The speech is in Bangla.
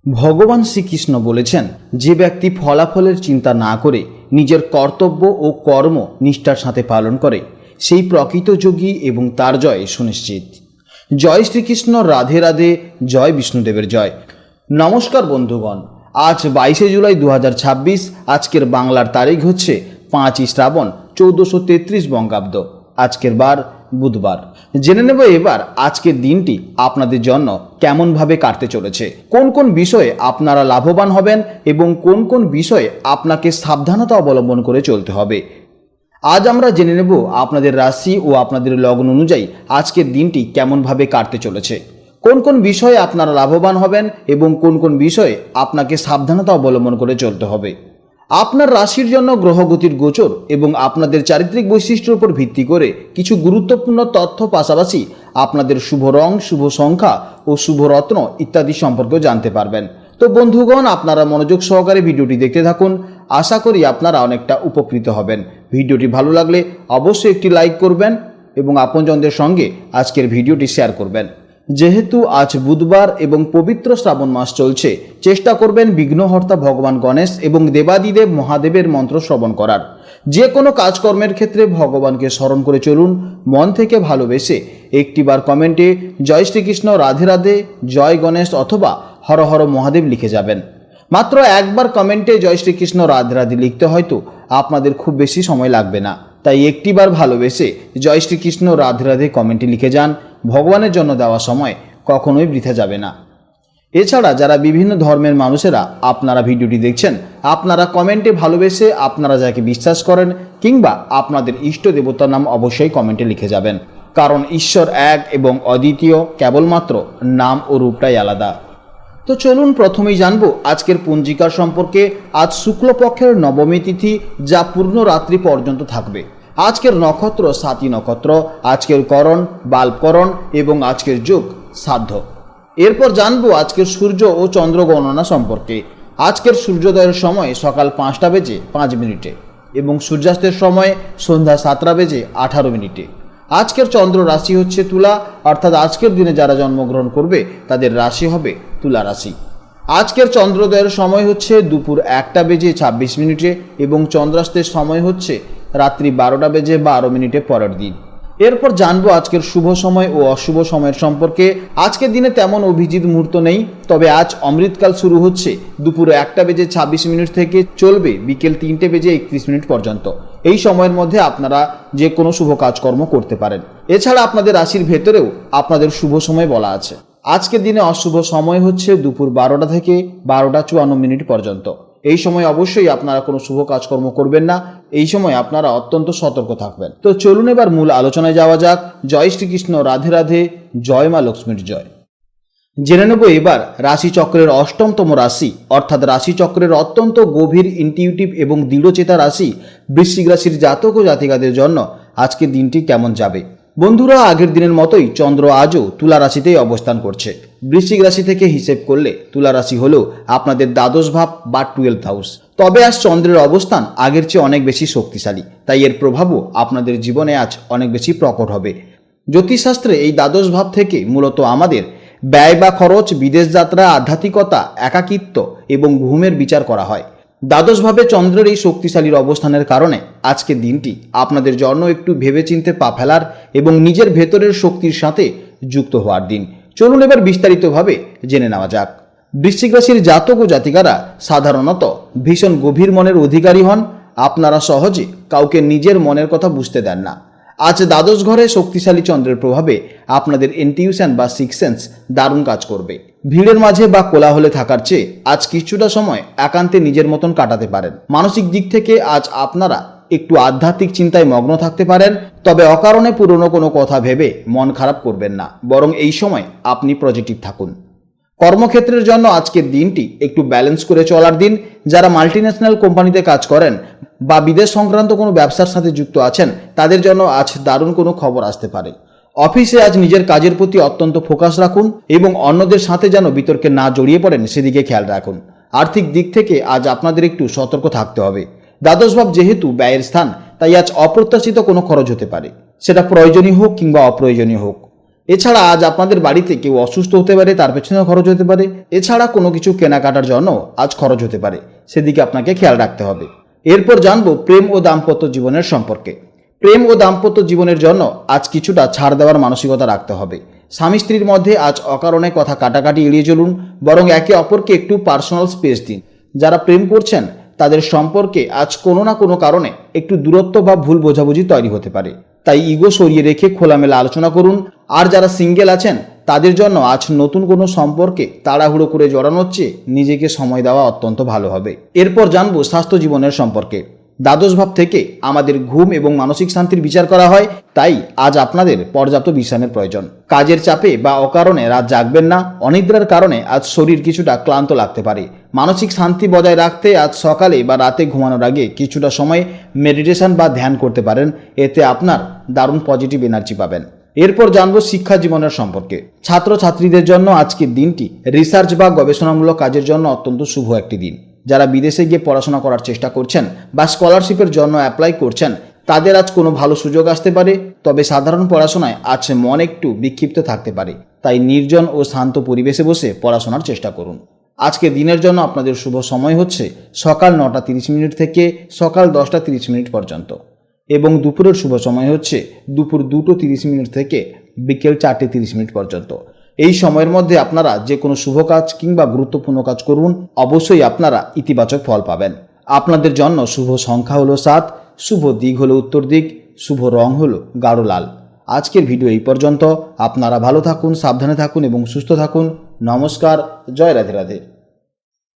ভগবান শ্রীকৃষ্ণ বলেছেন, যে ব্যক্তি ফলাফলের চিন্তা না করে নিজের কর্তব্য ও কর্ম নিষ্ঠার সাথে পালন করে সেই প্রকৃত যোগী এবং তার জয় সুনিশ্চিত। জয় শ্রীকৃষ্ণ, রাধে রাধে, জয় বিষ্ণুদেবের জয়। নমস্কার বন্ধুগণ, আজ 22শে জুলাই 2026। আজকের বাংলার তারিখ হচ্ছে 5ই শ্রাবণ 1433 বঙ্গাব্দ। আজকের বার বুধবার। জেনে নেব এবার আজকের দিনটি আপনাদের জন্য কেমনভাবে কাটতে চলেছে, কোন কোন বিষয়ে আপনারা লাভবান হবেন এবং কোন কোন বিষয়ে আপনাকে সাবধানতা অবলম্বন করে চলতে হবে। আজ আমরা জেনে নেব আপনাদের রাশি ও আপনাদের লগ্ন অনুযায়ী আজকের দিনটি কেমনভাবে কাটতে চলেছে, কোন কোন বিষয়ে আপনারা লাভবান হবেন এবং কোন কোন বিষয়ে আপনাকে সাবধানতা অবলম্বন করে চলতে হবে। আপনার রাশির জন্য গ্রহগতির গোচর এবং আপনাদের চারিত্রিক বৈশিষ্ট্যের উপর ভিত্তি করে কিছু গুরুত্বপূর্ণ তথ্য, পাশাপাশি আপনাদের শুভ রং, শুভ সংখ্যা ও শুভ রত্ন ইত্যাদি সম্পর্কেও জানতে পারবেন। তো বন্ধুগণ, আপনারা মনোযোগ সহকারে ভিডিওটি দেখতে থাকুন। আশা করি আপনারা অনেকটা উপকৃত হবেন। ভিডিওটি ভালো লাগলে অবশ্যই একটি লাইক করবেন এবং আপনজনদের সঙ্গে আজকের ভিডিওটি শেয়ার করবেন। যেহেতু আজ বুধবার এবং পবিত্র শ্রাবণ মাস চলছে, চেষ্টা করবেন বিঘ্নহর্তা ভগবান গণেশ এবং দেবাদিদেব মহাদেবের মন্ত্র শ্রবণ করার। যে কোনো কাজকর্মের ক্ষেত্রে ভগবানকে স্মরণ করে চলুন। মন থেকে ভালোবেসে একটিবার কমেন্টে জয় শ্রীকৃষ্ণ, রাধে রাধে, জয় গণেশ অথবা হর হর মহাদেব লিখে যাবেন। মাত্র একবার কমেন্টে জয় শ্রীকৃষ্ণ, রাধে রাধে লিখতে হয়তো আপনাদের খুব বেশি সময় লাগবে না, তাই একটিবার ভালোবেসে জয় শ্রীকৃষ্ণ, রাধে রাধে কমেন্টে লিখে যান। ভগবানের জন্য দেওয়া সময় কখনোই বৃথা যাবে না। এছাড়া যারা বিভিন্ন ধর্মের মানুষেরা আপনারা ভিডিওটি দেখছেন, আপনারা কমেন্টে ভালোবেসে আপনারা যাকে বিশ্বাস করেন কিংবা আপনাদের ইষ্ট দেবতার নাম অবশ্যই কমেন্টে লিখে যাবেন, কারণ ঈশ্বর এক এবং অদ্বিতীয়, কেবলমাত্র নাম ও রূপটাই আলাদা। তো চলুন প্রথমেই জানবো আজকের পঞ্জিকার সম্পর্কে। আজ শুক্লপক্ষের নবমী তিথি, যা পূর্ণ রাত্রি পর্যন্ত থাকবে। আজকের নক্ষত্র সাতী নক্ষত্র, আজকের করণ বাল্বকরণ এবং আজকের যোগ শ্রাদ্ধ। এরপর জানবো আজকের সূর্য ও চন্দ্র গণনা সম্পর্কে। আজকের সূর্যোদয়ের সময় সকাল 5টা বেজে 5 মিনিটে এবং সূর্যাস্তের সময় সন্ধ্যা 7টা বেজে 18 মিনিটে। আজকের চন্দ্র রাশি হচ্ছে তুলা, অর্থাৎ আজকের দিনে যারা জন্মগ্রহণ করবে তাদের রাশি হবে তুলা রাশি। আজকের চন্দ্রোদয়ের সময় হচ্ছে দুপুর 1টা বেজে 26 মিনিটে এবং চন্দ্রাস্তের সময় হচ্ছে রাত্রি 12টা বেজে 12 মিনিটে পরের দিন। এরপর জানবো আজকের শুভ সময় ও অশুভ সময়ের সম্পর্কে। আজকের দিনে তেমন অভিজিৎ মুহূর্ত নেই, তবে আজ অমৃতকাল শুরু হচ্ছে দুপুর 1টা বেজে 26 মিনিট থেকে চলবে বিকেল 3টে বেজে 31 মিনিট পর্যন্ত। এই সময়ের মধ্যে আপনারা যে কোনো শুভ কাজকর্ম করতে পারেন। এছাড়া আপনাদের রাশির ভেতরেও আপনাদের শুভ সময় বলা আছে। আজকের দিনে অশুভ সময় হচ্ছে দুপুর 12টা থেকে 12টা 54 মিনিট পর্যন্ত। এই সময় অবশ্যই আপনারা কোনো শুভ কাজকর্ম করবেন না। এই সময় আপনারা অত্যন্ত সতর্ক থাকবেন। তো চলুন এবার মূল আলোচনায় যাওয়া যাক। জয় শ্রীকৃষ্ণ, রাধে রাধে, জয় মা লক্ষ্মীর জয়। জেনে নেব এবার রাশিচক্রের অষ্টমতম রাশি, অর্থাৎ রাশিচক্রের অত্যন্ত গভীর, ইনটিউটিভ এবং দৃঢ়চেতা রাশি বৃশ্চিক রাশির জাতক ও জাতিকাদের জন্য আজকের দিনটি কেমন যাবে। বন্ধুরা, আগের দিনের মতোই চন্দ্র আজও তুলা রাশিতেই অবস্থান করছে। বৃশ্চিক রাশি থেকে হিসেব করলে তুলা রাশি হলো আপনাদের দ্বাদশ ভাব বা 12th হাউস। তবে আজ চন্দ্রের অবস্থান আগের চেয়ে অনেক বেশি শক্তিশালী, তাই এর প্রভাবও আপনাদের জীবনে আজ অনেক বেশি প্রকট হবে। জ্যোতিষশাস্ত্রে এই দ্বাদশ ভাব থেকে মূলত আমাদের ব্যয় বা খরচ, বিদেশ যাত্রা, আধ্যাত্মিকতা, একাকিত্ব এবং ঘুমের বিচার করা হয়। দ্বাদশভাবে চন্দ্রের এই শক্তিশালীর অবস্থানের কারণে আজকের দিনটি আপনাদের জন্য একটু ভেবেচিন্তে পা ফেলার এবং নিজের ভেতরের শক্তির সাথে যুক্ত হওয়ার দিন। চলুন এবার বিস্তারিতভাবে জেনে নেওয়া যাক। বৃশ্চিক রাশির জাতক ও জাতিকারা সাধারণত ভীষণ গভীর মনের অধিকারী হন। আপনারা সহজে কাউকে নিজের মনের কথা বুঝতে দেন না। আজ দ্বাদশ ঘরে শক্তিশালী চন্দ্রের প্রভাবে আপনাদের ইনটিউশন বা সিক্স সেন্স দারুণ কাজ করবে। ভিড়ের মাঝে বা কোলাহলে থাকার চেয়ে আজ কিছুটা সময় একান্তে নিজের মতন কাটাতে পারেন। মানসিক দিক থেকে আজ আপনারা একটু আধ্যাত্মিক চিন্তায় মগ্ন থাকতে পারেন, তবে অকারণে পুরনো কোনো কথা ভেবে মন খারাপ করবেন না, বরং এই সময় আপনি পজিটিভ থাকুন। কর্মক্ষেত্রের জন্য আজকের দিনটি একটু ব্যালেন্স করে চলার দিন। যারা মাল্টিন্যাশনাল কোম্পানিতে কাজ করেন বা বিদেশ সংক্রান্ত কোনো ব্যবসার সাথে যুক্ত আছেন, তাদের জন্য আজ দারুণ কোনো খবর আসতে পারে। অফিসে আজ নিজের কাজের প্রতি অত্যন্ত ফোকাস রাখুন এবং অন্যদের সাথে যেন বিতর্কে না জড়িয়ে পড়েন সেদিকে খেয়াল রাখুন। আর্থিক দিক থেকে আজ আপনাদের একটু সতর্ক থাকতে হবে। দ্বাদশ ভাব যেহেতু ব্যয়ের স্থান, তাই আজ অপ্রত্যাশিত কোনো খরচ হতে পারে, সেটা প্রয়োজনীয় হোক কিংবা অপ্রয়োজনীয় হোক। এছাড়া আজ আপনাদের বাড়িতে কেউ অসুস্থ হতে পারে, তার পেছনেও খরচ হতে পারে। এছাড়া কোনো কিছু কেনাকাটার জন্য আজ খরচ হতে পারে, সেদিকে আপনাকে খেয়াল রাখতে হবে। এরপর জানবো প্রেম ও দাম্পত্য জীবনের সম্পর্কে। প্রেম ও দাম্পত্য জীবনের জন্য আজ কিছুটা ছাড় দেওয়ার মানসিকতা রাখতে হবে। স্বামী স্ত্রীর মধ্যে আজ অকারণে কথা কাটাকাটি এড়িয়ে চলুন, বরং একে অপরকে একটু পার্সোনাল স্পেস দিন। যারা প্রেম করছেন তাদের সম্পর্কে আজ কোনো না কোনো কারণে একটু দূরত্ব বা ভুল বোঝাবুঝি তৈরি হতে পারে, তাই ইগো সরিয়ে রেখে খোলামেলা আলোচনা করুন। আর যারা সিঙ্গেল আছেন তাদের জন্য আজ নতুন কোনো সম্পর্কে তাড়াহুড়ো করে জড়ানোর চেয়ে নিজেকে সময় দেওয়া অত্যন্ত ভালো হবে। এরপর জানবো স্বাস্থ্য জীবনের সম্পর্কে। দ্বাদশ ভাব থেকে আমাদের ঘুম এবং মানসিক শান্তির বিচার করা হয়, তাই আজ আপনাদের পর্যাপ্ত বিশ্রামের প্রয়োজন। কাজের চাপে বা অকারণে রাত জাগবেন না। অনিদ্রার কারণে আজ শরীর কিছুটা ক্লান্ত লাগতে পারে। মানসিক শান্তি বজায় রাখতে আজ সকালে বা রাতে ঘুমানোর আগে কিছুটা সময় মেডিটেশন বা ধ্যান করতে পারেন, এতে আপনার দারুণ পজিটিভ এনার্জি পাবেন। এরপর জানবো শিক্ষা জীবনের সম্পর্কে। ছাত্রছাত্রীদের জন্য আজকের দিনটি রিসার্চ বা গবেষণামূলক কাজের জন্য অত্যন্ত শুভ একটি দিন। যারা বিদেশে গিয়ে পড়াশোনা করার চেষ্টা করছেন বা স্কলারশিপের জন্য অ্যাপ্লাই করছেন তাদের আজ কোনো ভালো সুযোগ আসতে পারে, তবে সাধারণ পড়াশোনায় আজ মন একটু বিক্ষিপ্ত থাকতে পারে, তাই নির্জন ও শান্ত পরিবেশে বসে পড়াশোনার চেষ্টা করুন। আজকে দিনের জন্য আপনাদের শুভ সময় হচ্ছে সকাল 9:30 থেকে সকাল 10:30 পর্যন্ত, এবং দুপুরের শুভ সময় হচ্ছে দুপুর 2:30 থেকে বিকেল 4:30 পর্যন্ত। এই সময়ের মধ্যে আপনারা যে কোনো শুভ কাজ কিংবা গুরুত্বপূর্ণ কাজ করুন, অবশ্যই আপনারা ইতিবাচক ফল পাবেন। আপনাদের জন্য শুভ সংখ্যা হলো 7, শুভ দিক হলো উত্তর দিক, শুভ রং হলো গাঢ় লাল। আজকের ভিডিও এই পর্যন্ত। আপনারা ভালো থাকুন, সাবধানে থাকুন এবং সুস্থ থাকুন। নমস্কার, জয় রাধে রাধে।